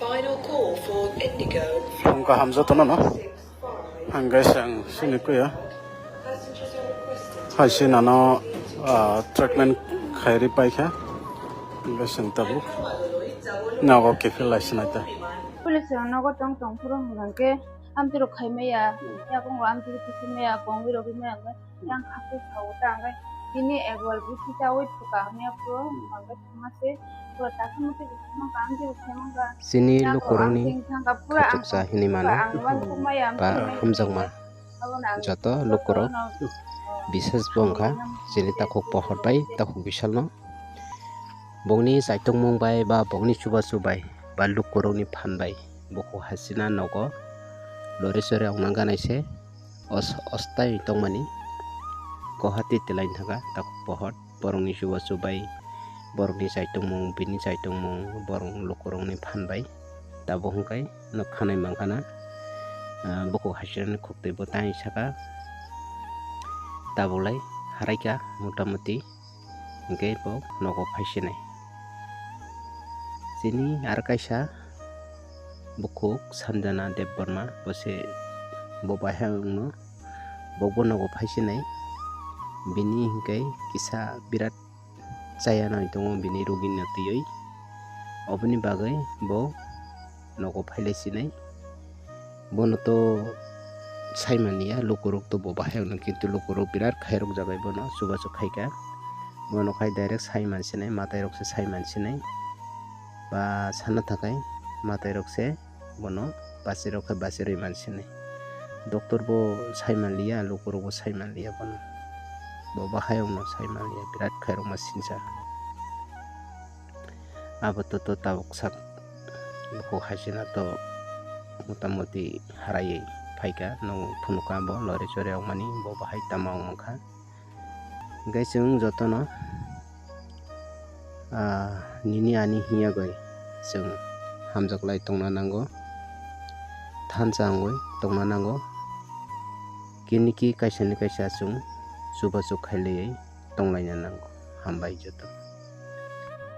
Final call for Indigo. Angka Hamzah to no. Angka sang sini ko ya. Passengers are requested. Hasin ano treatment khairi paikha. Angka sang tabu. Nago kefil laisna ta. Police nago tong puro hangke amtiro khaimaya ya kong amtiro kisimaya kong wiro kimaya yang khapte sauta ngai ini egwal biti tawi tuka hamya pro mangga thumase pura takhmute bisma kamje usemanga sini lukuroni kachuksa hinimana ba hamjangma joto lukurok bisas bongkha sini takuk pohor bai takuk bisalno bongni saitung mongbai ba bongni chuba chubai ba lukuroni phanbai boko hasina nogo loresore onanga naise ostai tongmani kohati telain thaga takuk pohor borongni chuba chubai borongni saitung mong bini saitung mong borong lukuroni phanbai ta bohongkai no khanai mangkhana boko hasina khukte botai saka tabolai haraika motamuti hingke bo nogo phaisinai sini ar kaisa bukuk sanjana debbarma bose bo bahangno bobo nogo phaisinai bini hingkai kisa birat chayana tongo bini rogini tiyoi oboni bagai bo nogo phailesinai bono to saimania lukuruk to bo bahangno kintu lukuruk birat khairok jagai bono subaso khaika bono khai direct saiman sinai matai rok se saiman sinai ba sana thakai matai rok se bono basirok khai basiroi mansinai doctor bo saiman liya lukuruk bo saiman liya bono bo bahayong no saiman liya birat khairok ma sinsa abato to tabuk sak ko hasina to motamuti harai phaika no phunuka bo lore chore mani bo bahai tamang mangkha gaisung jotono nini ani hiya goi sung hamjaklai tongna nango thanjangoi tongna nango kiniki kaisa ni kaisa sung suba su khailei tonglaina nango hambai joto